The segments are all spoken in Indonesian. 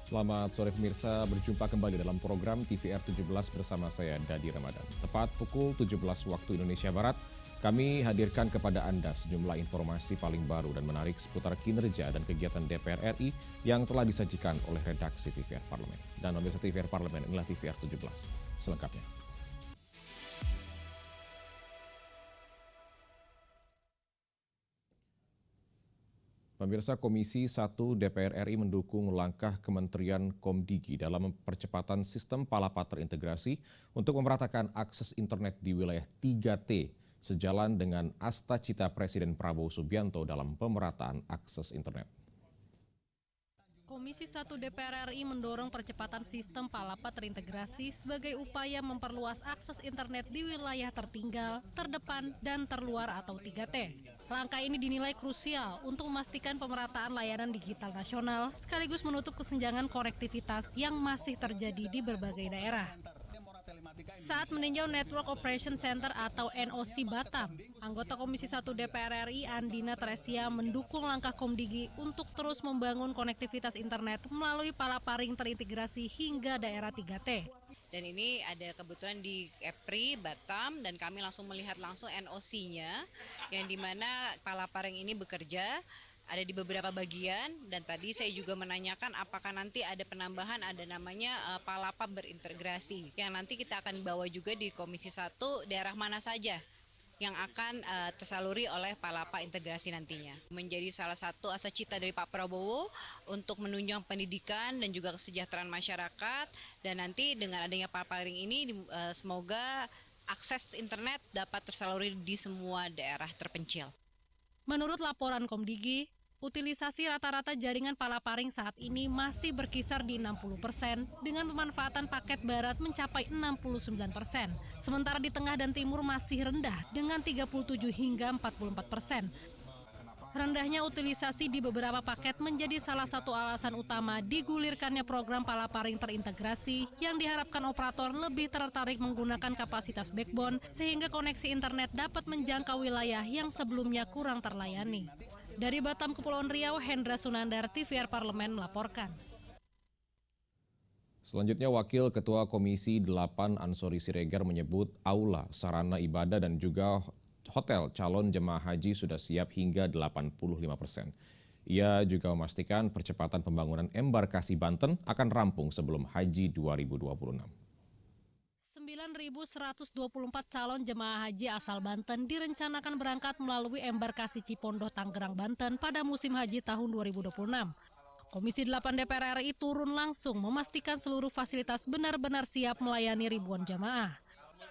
Selamat sore pemirsa, berjumpa kembali dalam program TVR 17 bersama saya Dadi Ramadan. Tepat pukul 17 waktu Indonesia Barat, kami hadirkan kepada Anda sejumlah informasi paling baru dan menarik seputar kinerja dan kegiatan DPR RI yang telah disajikan oleh redaksi TVR Parlemen. Dan pemirsa TVR Parlemen, inilah TVR 17 selengkapnya. Pemirsa, Komisi 1 DPR RI mendukung langkah Kementerian Komdigi dalam percepatan sistem Palapa terintegrasi untuk memeratakan akses internet di wilayah 3T sejalan dengan asta cita Presiden Prabowo Subianto dalam pemerataan akses internet. Komisi 1 DPR RI mendorong percepatan sistem Palapa terintegrasi sebagai upaya memperluas akses internet di wilayah tertinggal, terdepan, dan terluar atau 3T. Langkah ini dinilai krusial untuk memastikan pemerataan layanan digital nasional sekaligus menutup kesenjangan konektivitas yang masih terjadi di berbagai daerah. Saat meninjau Network Operation Center atau NOC Batam, anggota Komisi 1 DPR RI Andina Tresia mendukung langkah Komdigi untuk terus membangun konektivitas internet melalui palaparing terintegrasi hingga daerah 3T. Dan ini ada kebetulan di Kepri, Batam, dan kami langsung melihat langsung NOC-nya, yang dimana palaparing ini bekerja, ada di beberapa bagian, dan tadi saya juga menanyakan apakah nanti ada penambahan, ada namanya Palapa berintegrasi, yang nanti kita akan bawa juga di Komisi 1 daerah mana saja yang akan tersaluri oleh Palapa integrasi nantinya. Menjadi salah satu asa cita dari Pak Prabowo untuk menunjang pendidikan dan juga kesejahteraan masyarakat, dan nanti dengan adanya palaparing ini semoga akses internet dapat tersaluri di semua daerah terpencil. Menurut laporan Komdigi, utilisasi rata-rata jaringan palaparing saat ini masih berkisar di 60% dengan pemanfaatan paket barat mencapai 69%. Sementara di tengah dan timur masih rendah dengan 37 hingga 44%. Rendahnya utilisasi di beberapa paket menjadi salah satu alasan utama digulirkannya program palaparing terintegrasi yang diharapkan operator lebih tertarik menggunakan kapasitas backbone sehingga koneksi internet dapat menjangkau wilayah yang sebelumnya kurang terlayani. Dari Batam, Kepulauan Riau, Hendra Sunandar, TVR Parlemen melaporkan. Selanjutnya, Wakil Ketua Komisi 8 Ansori Siregar menyebut aula, sarana ibadah dan juga hotel calon jemaah haji sudah siap hingga 85%. Ia juga memastikan percepatan pembangunan embarkasi Banten akan rampung sebelum Haji 2026. 9.124 calon jemaah haji asal Banten direncanakan berangkat melalui embarkasi Cipondoh, Tangerang, Banten pada musim haji tahun 2026. Komisi 8 DPR RI turun langsung memastikan seluruh fasilitas benar-benar siap melayani ribuan jemaah.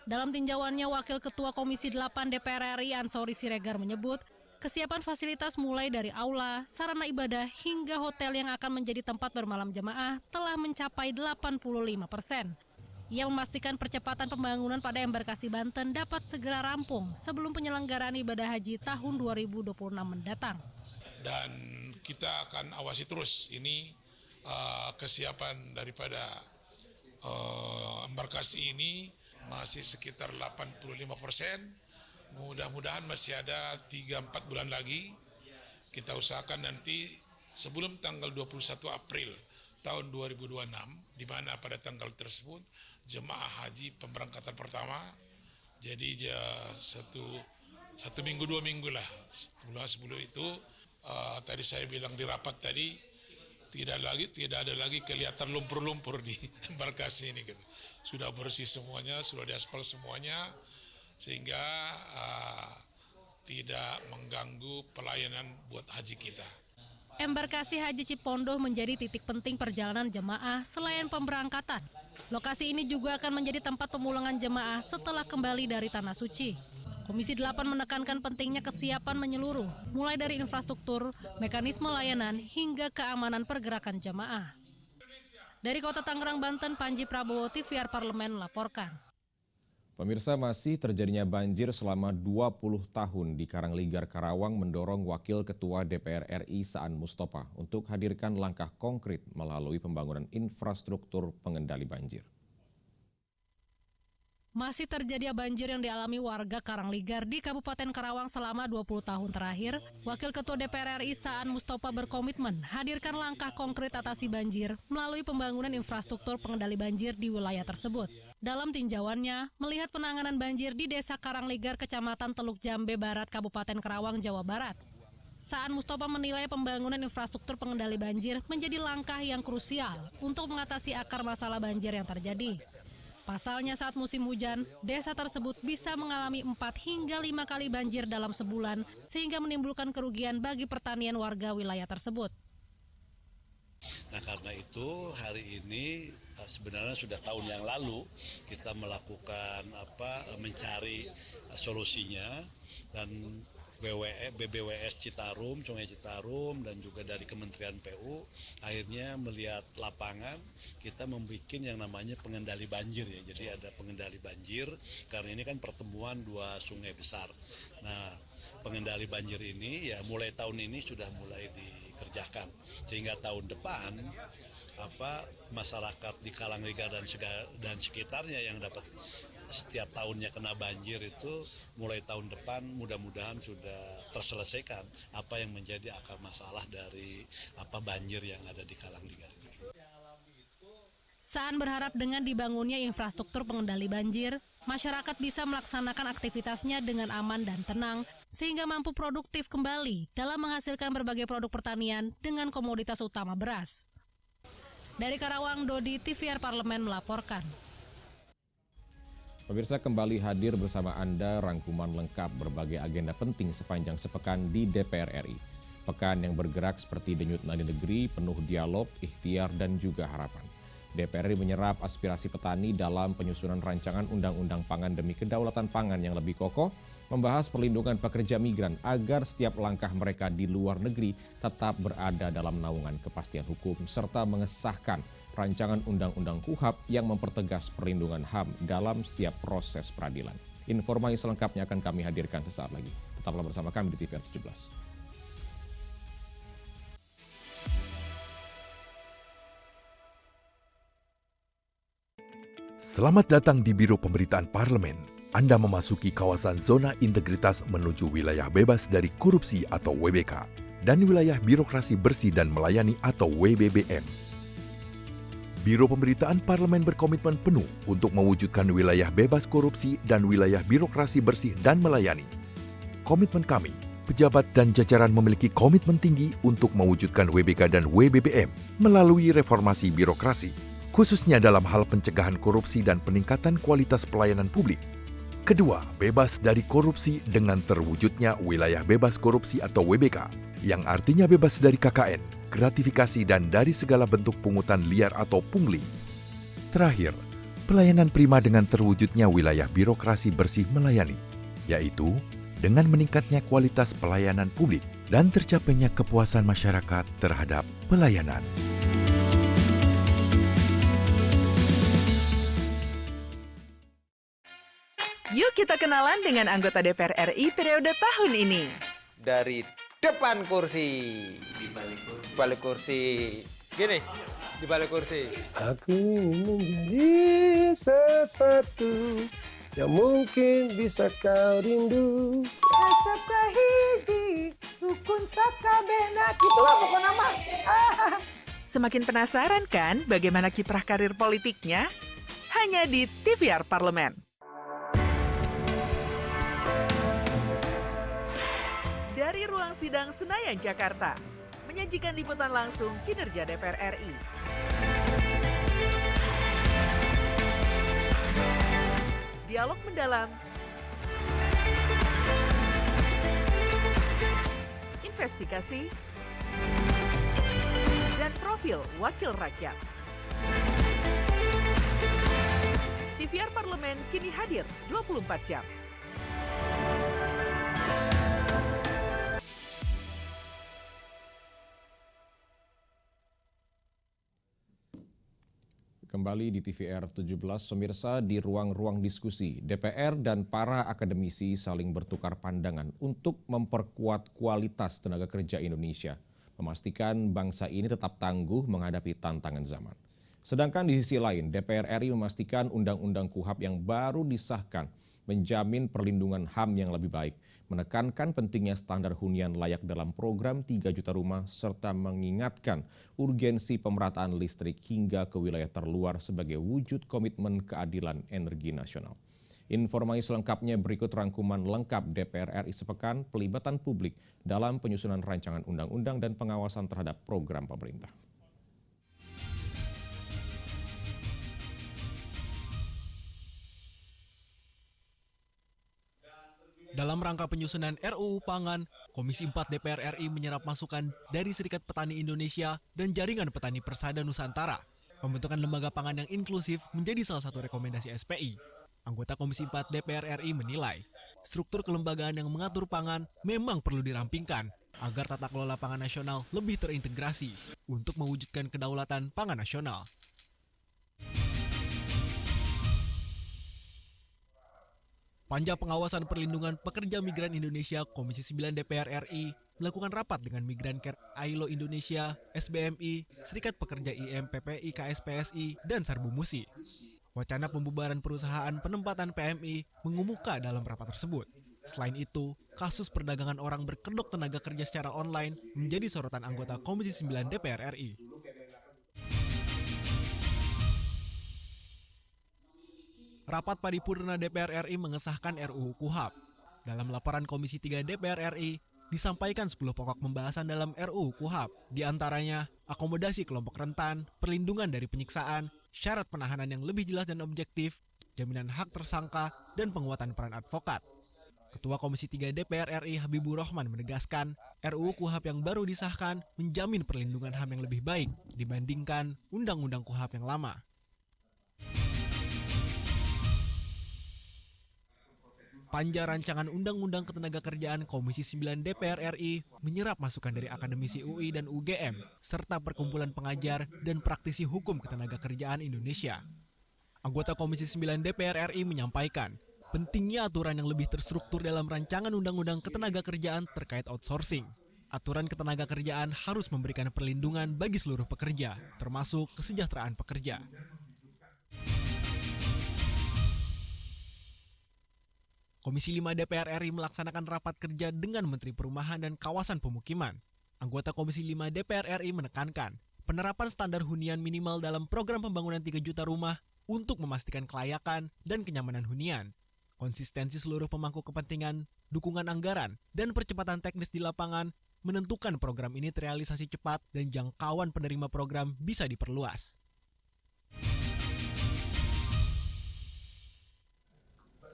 Dalam tinjauannya, Wakil Ketua Komisi 8 DPR RI Ansori Siregar menyebut, kesiapan fasilitas mulai dari aula, sarana ibadah, hingga hotel yang akan menjadi tempat bermalam jemaah telah mencapai 85%. Ia memastikan percepatan pembangunan pada embarkasi Banten dapat segera rampung sebelum penyelenggaraan ibadah haji tahun 2026 mendatang. Dan kita akan awasi terus ini kesiapan daripada embarkasi ini masih sekitar 85%. Mudah-mudahan masih ada 3-4 bulan lagi. Kita usahakan nanti sebelum tanggal 21 April tahun 2026, di mana pada tanggal tersebut jemaah haji pemberangkatan pertama. Jadi satu minggu 2 minggu lah sebelum itu. Tadi saya bilang di rapat tadi tidak ada lagi kelihatan lumpur-lumpur di embarkasi ini gitu. Sudah bersih semuanya, sudah diaspal semuanya, sehingga tidak mengganggu pelayanan buat haji kita. Embarkasi Haji Cipondoh menjadi titik penting perjalanan jemaah selain pemberangkatan. Lokasi ini juga akan menjadi tempat pemulangan jemaah setelah kembali dari Tanah Suci. Komisi 8 menekankan pentingnya kesiapan menyeluruh, mulai dari infrastruktur, mekanisme layanan, hingga keamanan pergerakan jemaah. Dari Kota Tangerang, Banten, Panji Prabowo, TVR Parlemen melaporkan. Pemirsa, masih terjadinya banjir selama 20 tahun di Karangligar, Karawang mendorong Wakil Ketua DPR RI Saan Mustafa untuk hadirkan langkah konkret melalui pembangunan infrastruktur pengendali banjir. Masih terjadi banjir yang dialami warga Karangligar di Kabupaten Karawang selama 20 tahun terakhir. Wakil Ketua DPR RI Saan Mustafa berkomitmen hadirkan langkah konkret atasi banjir melalui pembangunan infrastruktur pengendali banjir di wilayah tersebut. Dalam tinjauannya, melihat penanganan banjir di Desa Karangligar, Kecamatan Teluk Jambe Barat, Kabupaten Karawang, Jawa Barat. Saan Mustafa menilai pembangunan infrastruktur pengendali banjir menjadi langkah yang krusial untuk mengatasi akar masalah banjir yang terjadi. Pasalnya saat musim hujan, desa tersebut bisa mengalami 4 hingga 5 kali banjir dalam sebulan sehingga menimbulkan kerugian bagi pertanian warga wilayah tersebut. Nah karena itu hari ini sebenarnya sudah tahun yang lalu kita melakukan mencari solusinya dan BBWS Citarum, Sungai Citarum dan juga dari Kementerian PU akhirnya melihat lapangan kita membuat yang namanya pengendali banjir ya. Jadi ada pengendali banjir karena ini kan pertemuan dua sungai besar. Nah, pengendali banjir ini ya mulai tahun ini sudah mulai dikerjakan sehingga tahun depan masyarakat di Karangligar dan sekitarnya yang dapat setiap tahunnya kena banjir itu mulai tahun depan mudah-mudahan sudah terselesaikan apa yang menjadi akar masalah dari banjir yang ada di Karangligar. Saan berharap dengan dibangunnya infrastruktur pengendali banjir, masyarakat bisa melaksanakan aktivitasnya dengan aman dan tenang sehingga mampu produktif kembali dalam menghasilkan berbagai produk pertanian dengan komoditas utama beras. Dari Karawang, Dodi, TVR Parlemen melaporkan. Pemirsa, kembali hadir bersama Anda rangkuman lengkap berbagai agenda penting sepanjang sepekan di DPR RI. Pekan yang bergerak seperti denyut nadi negeri, penuh dialog, ikhtiar, dan juga harapan. DPR RI menyerap aspirasi petani dalam penyusunan rancangan Undang-Undang Pangan demi Kedaulatan Pangan yang lebih kokoh, membahas perlindungan pekerja migran agar setiap langkah mereka di luar negeri tetap berada dalam naungan kepastian hukum, serta mengesahkan rancangan Undang-Undang KUHAP yang mempertegas perlindungan HAM dalam setiap proses peradilan. Informasi selengkapnya akan kami hadirkan sesaat lagi. Tetaplah bersama kami di TVR 17. Selamat datang di Biro Pemberitaan Parlemen. Anda memasuki kawasan zona integritas menuju wilayah bebas dari korupsi atau WBK dan wilayah birokrasi bersih dan melayani atau WBBM. Biro Pemberitaan Parlemen berkomitmen penuh untuk mewujudkan wilayah bebas korupsi dan wilayah birokrasi bersih dan melayani. Komitmen kami, pejabat dan jajaran memiliki komitmen tinggi untuk mewujudkan WBK dan WBBM melalui reformasi birokrasi, khususnya dalam hal pencegahan korupsi dan peningkatan kualitas pelayanan publik. Kedua, bebas dari korupsi dengan terwujudnya wilayah bebas korupsi atau WBK, yang artinya bebas dari KKN, gratifikasi dan dari segala bentuk pungutan liar atau pungli. Terakhir, pelayanan prima dengan terwujudnya wilayah birokrasi bersih melayani, yaitu dengan meningkatnya kualitas pelayanan publik dan tercapainya kepuasan masyarakat terhadap pelayanan. Yuk kita kenalan dengan anggota DPR RI periode tahun ini. Dari depan kursi. Di balik kursi. Gini, di balik kursi. Aku ingin menjadi sesuatu yang mungkin bisa kau rindu. Tetap kahiji, rukun sakabena. Itulah pokok nama. Semakin penasaran kan bagaimana kiprah karir politiknya? Hanya di TVR Parlemen. Dari ruang sidang Senayan, Jakarta, menyajikan liputan langsung kinerja DPR RI. Dialog mendalam, investigasi, dan profil wakil rakyat. TVR Parlemen kini hadir 24 jam. Kembali di TVR 17, pemirsa, di ruang-ruang diskusi, DPR dan para akademisi saling bertukar pandangan untuk memperkuat kualitas tenaga kerja Indonesia, memastikan bangsa ini tetap tangguh menghadapi tantangan zaman. Sedangkan di sisi lain, DPR RI memastikan Undang-Undang KUHP yang baru disahkan menjamin perlindungan HAM yang lebih baik, menekankan pentingnya standar hunian layak dalam program 3 juta rumah, serta mengingatkan urgensi pemerataan listrik hingga ke wilayah terluar sebagai wujud komitmen keadilan energi nasional. Informasi selengkapnya berikut rangkuman lengkap DPR RI sepekan pelibatan publik dalam penyusunan rancangan undang-undang dan pengawasan terhadap program pemerintah. Dalam rangka penyusunan RUU Pangan, Komisi 4 DPR RI menyerap masukan dari Serikat Petani Indonesia dan Jaringan Petani Persada Nusantara. Pembentukan lembaga pangan yang inklusif menjadi salah satu rekomendasi SPI. Anggota Komisi 4 DPR RI menilai, struktur kelembagaan yang mengatur pangan memang perlu dirampingkan agar tata kelola pangan nasional lebih terintegrasi untuk mewujudkan kedaulatan pangan nasional. Panja Pengawasan Perlindungan Pekerja Migran Indonesia Komisi 9 DPR RI melakukan rapat dengan Migran Care ILO Indonesia, SBMI, Serikat Pekerja IMPPI KSPSI, dan Sarbu Musi. Wacana pembubaran perusahaan penempatan PMI mengemuka dalam rapat tersebut. Selain itu, kasus perdagangan orang berkedok tenaga kerja secara online menjadi sorotan anggota Komisi 9 DPR RI. Rapat paripurna DPR RI mengesahkan RUU KUHP. Dalam laporan Komisi 3 DPR RI, disampaikan 10 pokok pembahasan dalam RUU KUHP, di antaranya akomodasi kelompok rentan, perlindungan dari penyiksaan, syarat penahanan yang lebih jelas dan objektif, jaminan hak tersangka, dan penguatan peran advokat. Ketua Komisi 3 DPR RI Habibur Rahman menegaskan, RUU KUHP yang baru disahkan menjamin perlindungan HAM yang lebih baik dibandingkan Undang-Undang KUHP yang lama. Panja Rancangan Undang-Undang Ketenagakerjaan Komisi 9 DPR RI menyerap masukan dari akademisi UI dan UGM, serta perkumpulan pengajar dan praktisi hukum ketenagakerjaan Indonesia. Anggota Komisi 9 DPR RI menyampaikan, pentingnya aturan yang lebih terstruktur dalam rancangan Undang-Undang Ketenagakerjaan terkait outsourcing. Aturan ketenagakerjaan harus memberikan perlindungan bagi seluruh pekerja, termasuk kesejahteraan pekerja. Komisi 5 DPR RI melaksanakan rapat kerja dengan Menteri Perumahan dan Kawasan Pemukiman. Anggota Komisi 5 DPR RI menekankan penerapan standar hunian minimal dalam program pembangunan 3 juta rumah untuk memastikan kelayakan dan kenyamanan hunian. Konsistensi seluruh pemangku kepentingan, dukungan anggaran, dan percepatan teknis di lapangan menentukan program ini terrealisasi cepat dan jangkauan penerima program bisa diperluas.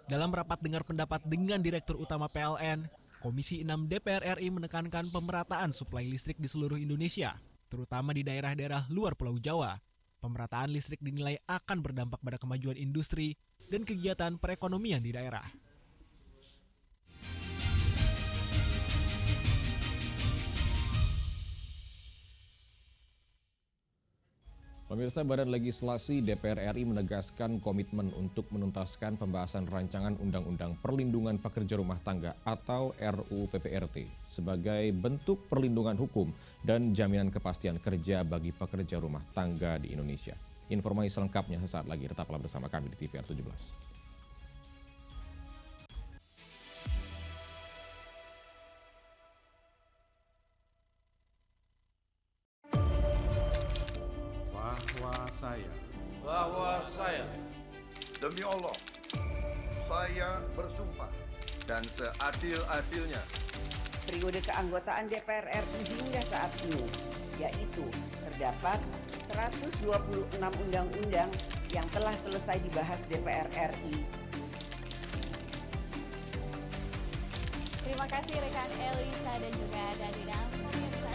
Dalam rapat dengar pendapat dengan Direktur Utama PLN, Komisi 6 DPR RI menekankan pemerataan suplai listrik di seluruh Indonesia, terutama di daerah-daerah luar Pulau Jawa. Pemerataan listrik dinilai akan berdampak pada kemajuan industri dan kegiatan perekonomian di daerah. Pemirsa, Badan Legislasi DPR RI menegaskan komitmen untuk menuntaskan pembahasan rancangan Undang-Undang Perlindungan Pekerja Rumah Tangga atau RUU PPRT sebagai bentuk perlindungan hukum dan jaminan kepastian kerja bagi pekerja rumah tangga di Indonesia. Informasi selengkapnya sesaat lagi, tetaplah bersama kami di TVR 17. Bahwa saya demi Allah saya bersumpah dan seadil-adilnya periode keanggotaan DPR RI hingga saat ini, yaitu terdapat 126 undang-undang yang telah selesai dibahas DPR RI. Terima kasih rekan Elisa dan juga Danida. Pemirsa,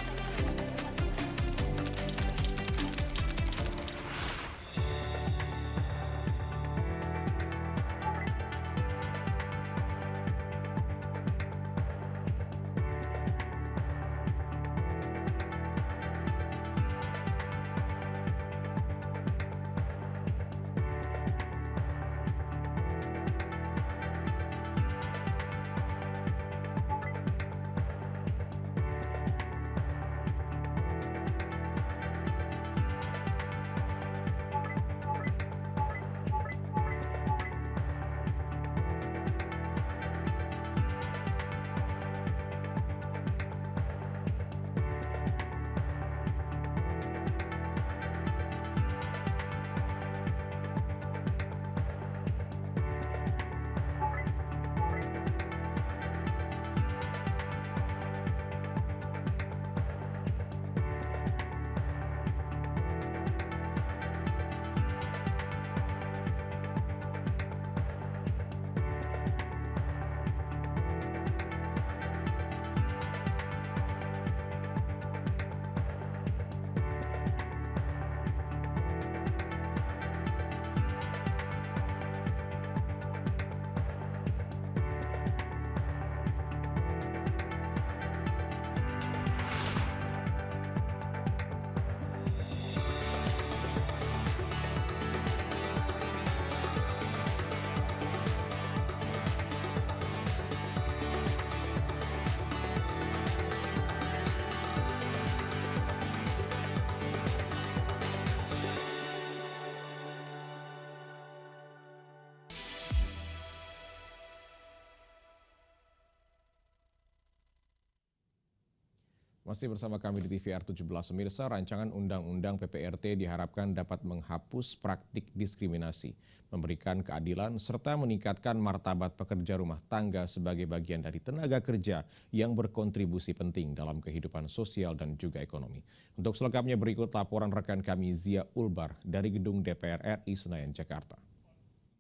Masih bersama kami di TVR 17 pemirsa, rancangan Undang-Undang PPRT diharapkan dapat menghapus praktik diskriminasi, memberikan keadilan, serta meningkatkan martabat pekerja rumah tangga sebagai bagian dari tenaga kerja yang berkontribusi penting dalam kehidupan sosial dan juga ekonomi. Untuk selengkapnya berikut laporan rekan kami Zia Ulbar dari Gedung DPR RI Senayan, Jakarta.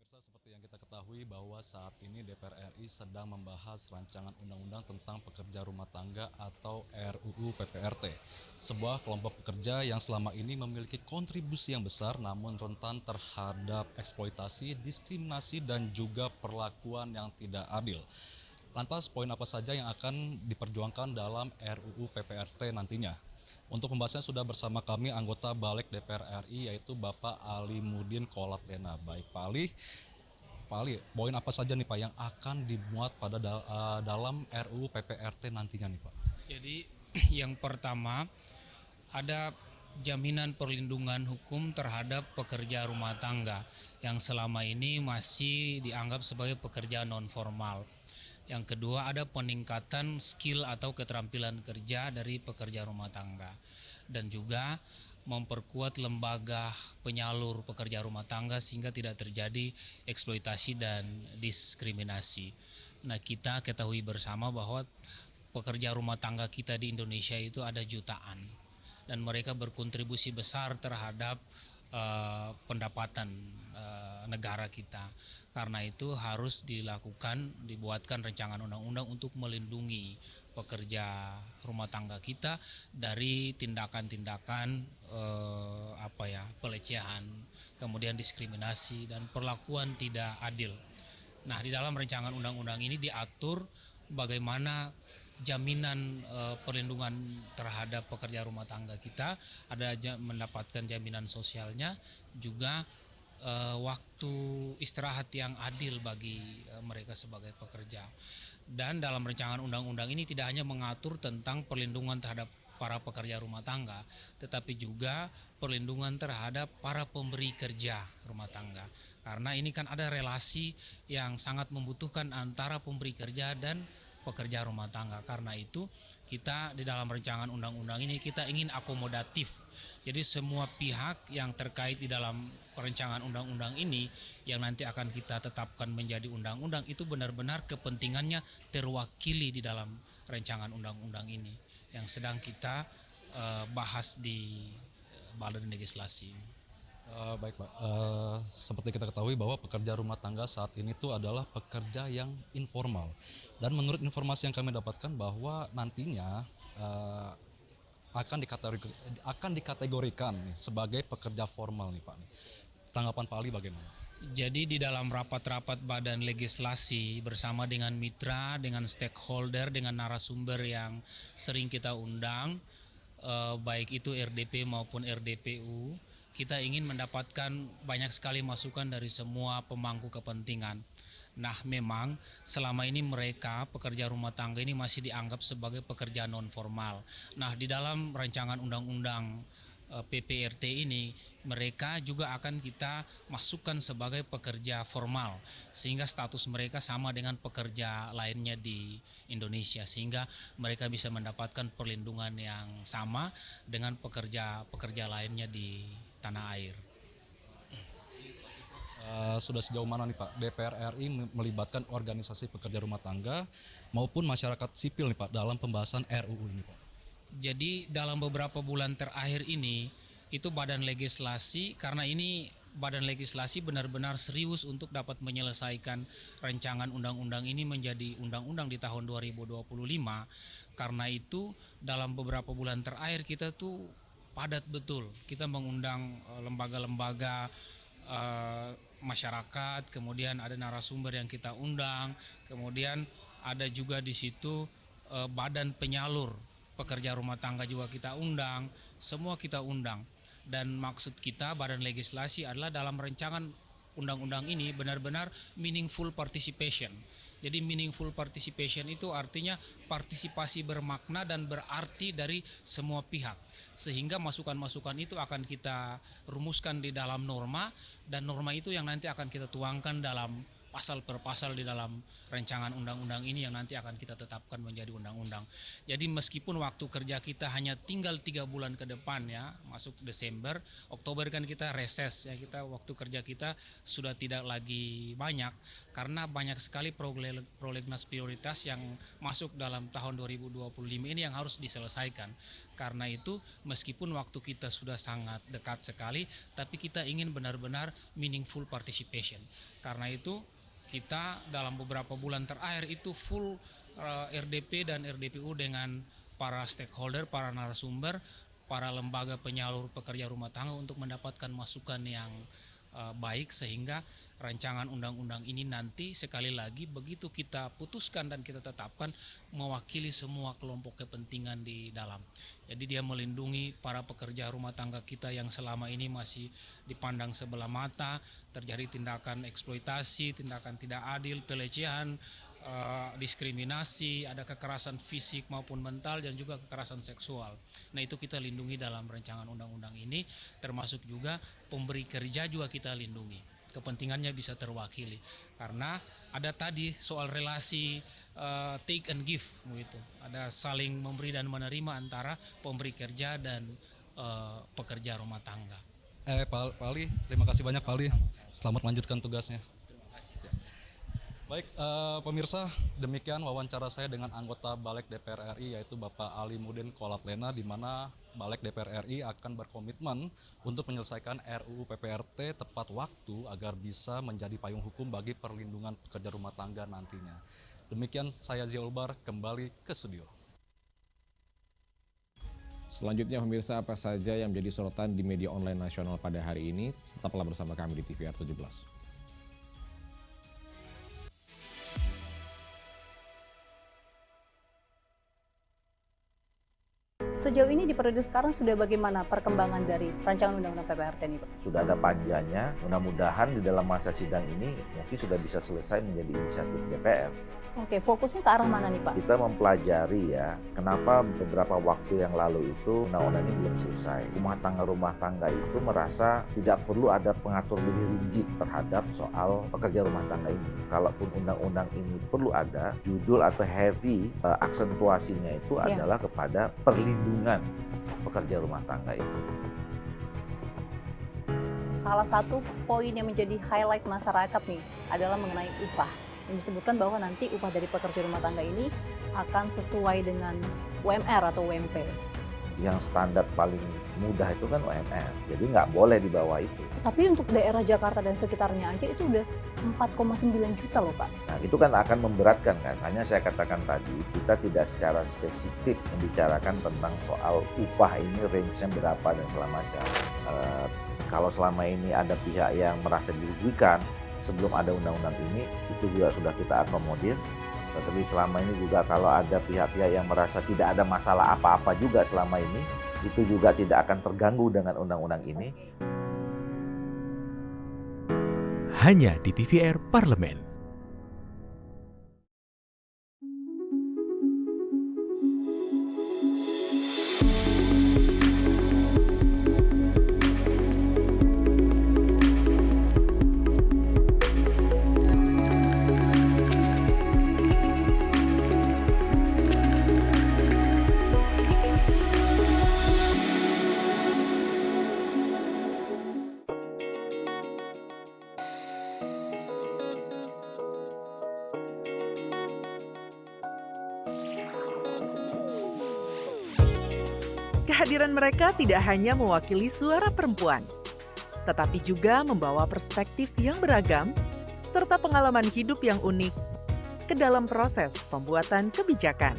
Seperti yang kita ketahui bahwa saat ini DPR RI sedang membahas rancangan undang-undang tentang pekerja rumah tangga atau RUU PPRT. Sebuah kelompok pekerja yang selama ini memiliki kontribusi yang besar namun rentan terhadap eksploitasi, diskriminasi dan juga perlakuan yang tidak adil. Lantas poin apa saja yang akan diperjuangkan dalam RUU PPRT nantinya? Untuk pembahasannya sudah bersama kami anggota Balik DPR RI yaitu Bapak Ali Mudin Kolatdena. Baik Pak Ali, poin apa saja nih Pak yang akan dimuat pada dalam RUU PPRT nantinya nih Pak? Jadi yang pertama ada jaminan perlindungan hukum terhadap pekerja rumah tangga yang selama ini masih dianggap sebagai pekerja non formal. Yang kedua ada peningkatan skill atau keterampilan kerja dari pekerja rumah tangga. Dan juga memperkuat lembaga penyalur pekerja rumah tangga sehingga tidak terjadi eksploitasi dan diskriminasi. Nah, kita ketahui bersama bahwa pekerja rumah tangga kita di Indonesia itu ada jutaan. Dan mereka berkontribusi besar terhadap pendapatan negara kita. Karena itu harus dibuatkan rancangan undang-undang untuk melindungi pekerja rumah tangga kita dari tindakan-tindakan pelecehan, kemudian diskriminasi dan perlakuan tidak adil. Nah, di dalam rancangan undang-undang ini diatur bagaimana jaminan perlindungan terhadap pekerja rumah tangga kita, ada mendapatkan jaminan sosialnya, juga waktu istirahat yang adil bagi mereka sebagai pekerja. Dan dalam rancangan undang-undang ini tidak hanya mengatur tentang perlindungan terhadap para pekerja rumah tangga, tetapi juga perlindungan terhadap para pemberi kerja rumah tangga. Karena ini kan ada relasi yang sangat membutuhkan antara pemberi kerja dan pekerja rumah tangga. Karena itu kita di dalam rancangan undang-undang ini kita ingin akomodatif. Jadi semua pihak yang terkait di dalam perancangan undang-undang ini yang nanti akan kita tetapkan menjadi undang-undang itu benar-benar kepentingannya terwakili di dalam rancangan undang-undang ini yang sedang kita bahas di Badan Legislasi. Baik Pak, seperti kita ketahui bahwa pekerja rumah tangga saat ini tuh adalah pekerja yang informal. Dan menurut informasi yang kami dapatkan bahwa nantinya akan dikategorikan nih, sebagai pekerja formal nih Pak. Tanggapan Pak Ali bagaimana? Jadi di dalam rapat-rapat Badan Legislasi bersama dengan mitra, dengan stakeholder, dengan narasumber yang sering kita undang, baik itu RDP maupun RDPU, kita ingin mendapatkan banyak sekali masukan dari semua pemangku kepentingan. Nah, memang selama ini mereka pekerja rumah tangga ini masih dianggap sebagai pekerja non formal. Nah, di dalam rancangan undang-undang PPRT ini mereka juga akan kita masukkan sebagai pekerja formal sehingga status mereka sama dengan pekerja lainnya di Indonesia sehingga mereka bisa mendapatkan perlindungan yang sama dengan pekerja lainnya di tanah air. Sudah sejauh mana nih Pak DPR RI melibatkan organisasi pekerja rumah tangga maupun masyarakat sipil nih Pak dalam pembahasan RUU ini Pak? Jadi dalam beberapa bulan terakhir ini itu Badan Legislasi, karena ini Badan Legislasi benar-benar serius untuk dapat menyelesaikan rancangan undang-undang ini menjadi undang-undang di tahun 2025. Karena itu dalam beberapa bulan terakhir kita tuh padat betul. Kita mengundang lembaga-lembaga masyarakat, kemudian ada narasumber yang kita undang, kemudian ada juga di situ badan penyalur pekerja rumah tangga juga kita undang, semua kita undang. Dan maksud kita Badan Legislasi adalah dalam rancangan undang-undang ini benar-benar meaningful participation. Jadi meaningful participation itu artinya partisipasi bermakna dan berarti dari semua pihak. Sehingga masukan-masukan itu akan kita rumuskan di dalam norma dan norma itu yang nanti akan kita tuangkan dalam pasal per pasal di dalam rancangan undang-undang ini yang nanti akan kita tetapkan menjadi undang-undang. Jadi meskipun waktu kerja kita hanya tinggal 3 bulan ke depan ya, masuk Desember, Oktober kan kita reses ya, waktu kerja kita sudah tidak lagi banyak karena banyak sekali prolegnas prioritas yang masuk dalam tahun 2025 ini yang harus diselesaikan. Karena itu meskipun waktu kita sudah sangat dekat sekali, tapi kita ingin benar-benar meaningful participation. Karena itu kita dalam beberapa bulan terakhir itu full RDP dan RDPU dengan para stakeholder, para narasumber, para lembaga penyalur pekerja rumah tangga untuk mendapatkan masukan yang baik sehingga rancangan undang-undang ini nanti sekali lagi begitu kita putuskan dan kita tetapkan mewakili semua kelompok kepentingan di dalam. Jadi dia melindungi para pekerja rumah tangga kita yang selama ini masih dipandang sebelah mata, terjadi tindakan eksploitasi, tindakan tidak adil, pelecehan, diskriminasi, ada kekerasan fisik maupun mental dan juga kekerasan seksual. Nah itu kita lindungi dalam rancangan undang-undang ini, termasuk juga pemberi kerja juga kita lindungi. Kepentingannya bisa terwakili karena ada tadi soal relasi take and give gitu. Ada saling memberi dan menerima antara pemberi kerja dan pekerja rumah tangga. Pak Ali, terima kasih banyak Pak Ali. Selamat melanjutkan tugasnya. Baik, pemirsa, demikian wawancara saya dengan anggota Balik DPR RI yaitu Bapak Ali Mudin Kolatlena, di mana Balik DPR RI akan berkomitmen untuk menyelesaikan RUU PPRT tepat waktu agar bisa menjadi payung hukum bagi perlindungan pekerja rumah tangga nantinya. Demikian saya Zia Ulbar, kembali ke studio. Selanjutnya pemirsa, apa saja yang menjadi sorotan di media online nasional pada hari ini? Tetaplah bersama kami di TVR 17. Sejauh ini di periode sekarang sudah bagaimana perkembangan dari rancangan undang-undang PPRT ini, Pak? Sudah ada panjanya, mudah-mudahan di dalam masa sidang ini mungkin sudah bisa selesai menjadi inisiatif DPR. Oke, fokusnya ke arah mana nih, Pak? Kita mempelajari ya, kenapa beberapa waktu yang lalu itu undang-undang ini belum selesai. Rumah tangga itu merasa tidak perlu ada pengatur lebih rinci terhadap soal pekerja rumah tangga ini. Kalaupun undang-undang ini perlu ada, judul atau heavy aksentuasinya itu adalah kepada perlindungan pekerja rumah tangga itu. Salah satu poin yang menjadi highlight masyarakat nih adalah mengenai upah. Yang disebutkan bahwa nanti upah dari pekerja rumah tangga ini akan sesuai dengan UMR atau UMP. Yang standar paling mudah itu kan UMR, jadi nggak boleh di bawah itu. Tapi untuk daerah Jakarta dan sekitarnya aja itu udah 4,9 juta loh Pak. Nah itu kan akan memberatkan kan, hanya saya katakan tadi kita tidak secara spesifik membicarakan tentang soal upah ini range-nya berapa dan segala macam. Kalau selama ini ada pihak yang merasa dirugikan sebelum ada undang-undang ini, itu juga sudah kita akomodir. Tetapi selama ini juga kalau ada pihak-pihak yang merasa tidak ada masalah apa-apa juga selama ini, itu juga tidak akan terganggu dengan undang-undang ini. Hanya di TVR Parlemen. Kehadiran mereka tidak hanya mewakili suara perempuan, tetapi juga membawa perspektif yang beragam serta pengalaman hidup yang unik ke dalam proses pembuatan kebijakan.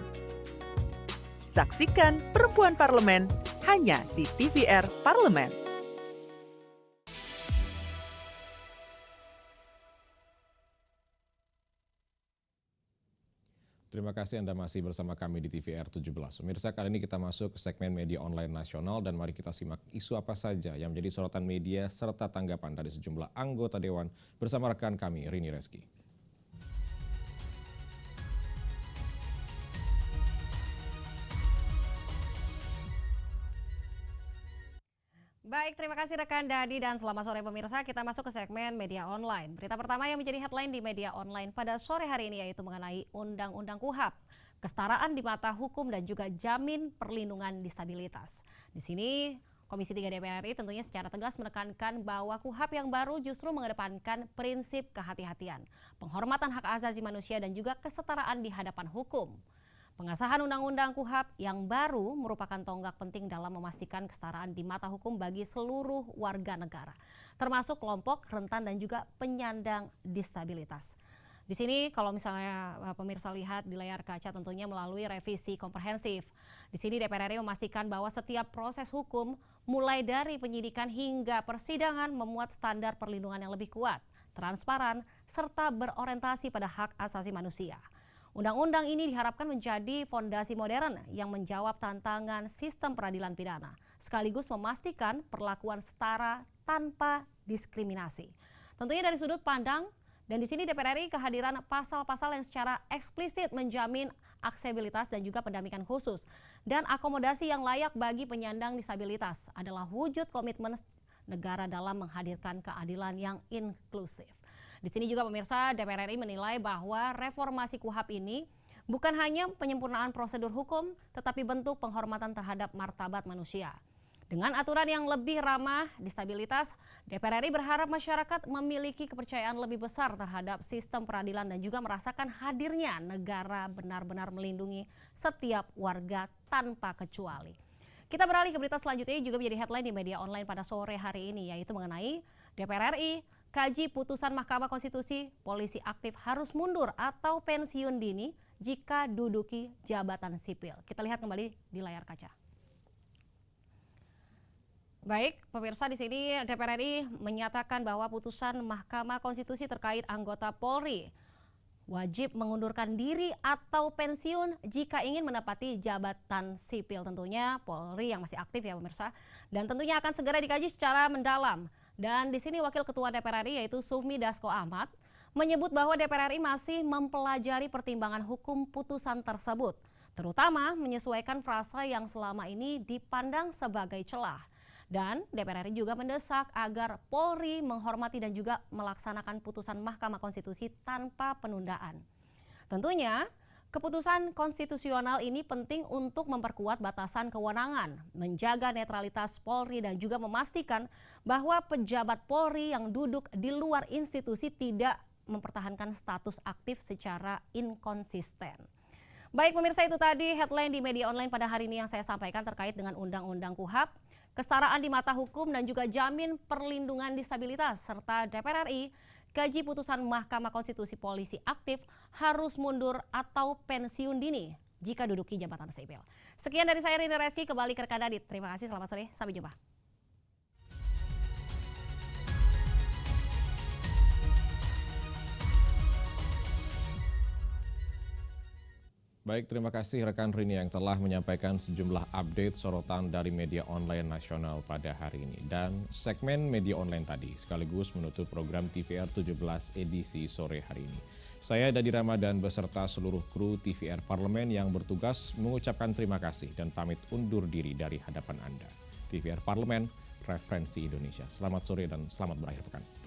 Saksikan Perempuan Parlemen hanya di TVR Parlemen. Terima kasih Anda masih bersama kami di TVR 17. Pemirsa, kali ini kita masuk ke segmen media online nasional dan mari kita simak isu apa saja yang menjadi sorotan media serta tanggapan dari sejumlah anggota Dewan bersama rekan kami Rini Reski. Baik, terima kasih rekan Dadi dan selamat sore pemirsa. Kita masuk ke segmen media online. Berita pertama yang menjadi headline di media online pada sore hari ini yaitu mengenai Undang-Undang KUHAP, kesetaraan di mata hukum dan juga jamin perlindungan disabilitas. Di sini Komisi 3 DPR RI tentunya secara tegas menekankan bahwa KUHAP yang baru justru mengedepankan prinsip kehati-hatian, penghormatan hak asasi manusia dan juga kesetaraan di hadapan hukum. Pengesahan Undang-Undang KUHAP yang baru merupakan tonggak penting dalam memastikan kesetaraan di mata hukum bagi seluruh warga negara, termasuk kelompok rentan dan juga penyandang disabilitas. Di sini kalau misalnya pemirsa lihat di layar kaca tentunya melalui revisi komprehensif. Di sini DPR RI memastikan bahwa setiap proses hukum mulai dari penyidikan hingga persidangan memuat standar perlindungan yang lebih kuat, transparan, serta berorientasi pada hak asasi manusia. Undang-undang ini diharapkan menjadi fondasi modern yang menjawab tantangan sistem peradilan pidana, sekaligus memastikan perlakuan setara tanpa diskriminasi. Tentunya dari sudut pandang, dan di sini DPR RI kehadiran pasal-pasal yang secara eksplisit menjamin aksesibilitas dan juga pendampingan khusus dan akomodasi yang layak bagi penyandang disabilitas adalah wujud komitmen negara dalam menghadirkan keadilan yang inklusif. Di sini juga pemirsa DPR RI menilai bahwa reformasi KUHAP ini bukan hanya penyempurnaan prosedur hukum, tetapi bentuk penghormatan terhadap martabat manusia. Dengan aturan yang lebih ramah disabilitas, DPR RI berharap masyarakat memiliki kepercayaan lebih besar terhadap sistem peradilan dan juga merasakan hadirnya negara benar-benar melindungi setiap warga tanpa kecuali. Kita beralih ke berita selanjutnya juga menjadi headline di media online pada sore hari ini, yaitu mengenai DPR RI kaji putusan Mahkamah Konstitusi, polisi aktif harus mundur atau pensiun dini jika duduki jabatan sipil. Kita lihat kembali di layar kaca. Baik, pemirsa, di sini DPR RI menyatakan bahwa putusan Mahkamah Konstitusi terkait anggota Polri wajib mengundurkan diri atau pensiun jika ingin menempati jabatan sipil. Tentunya Polri yang masih aktif ya pemirsa, dan tentunya akan segera dikaji secara mendalam. Dan di sini Wakil Ketua DPR RI yaitu Sufmi Dasko Ahmad menyebut bahwa DPR RI masih mempelajari pertimbangan hukum putusan tersebut, terutama menyesuaikan frasa yang selama ini dipandang sebagai celah. Dan DPR RI juga mendesak agar Polri menghormati dan juga melaksanakan putusan Mahkamah Konstitusi tanpa penundaan. Tentunya keputusan konstitusional ini penting untuk memperkuat batasan kewenangan, menjaga netralitas Polri dan juga memastikan bahwa pejabat Polri yang duduk di luar institusi tidak mempertahankan status aktif secara inkonsisten. Baik pemirsa, itu tadi headline di media online pada hari ini yang saya sampaikan terkait dengan Undang-Undang KUHAP, kesetaraan di mata hukum dan juga jamin perlindungan disabilitas, serta DPR RI kaji putusan Mahkamah Konstitusi polisi aktif harus mundur atau pensiun dini jika duduki jabatan sipil. Sekian dari saya Rini Reski, kembali ke rekan Dadit. Terima kasih, selamat sore, sampai jumpa. Baik, terima kasih rekan Rini yang telah menyampaikan sejumlah update sorotan dari media online nasional pada hari ini. Dan segmen media online tadi sekaligus menutup program TVR 17 edisi sore hari ini. Saya Dadi Ramadan beserta seluruh kru TVR Parlemen yang bertugas mengucapkan terima kasih dan pamit undur diri dari hadapan Anda. TVR Parlemen, referensi Indonesia. Selamat sore dan selamat berakhir pekan.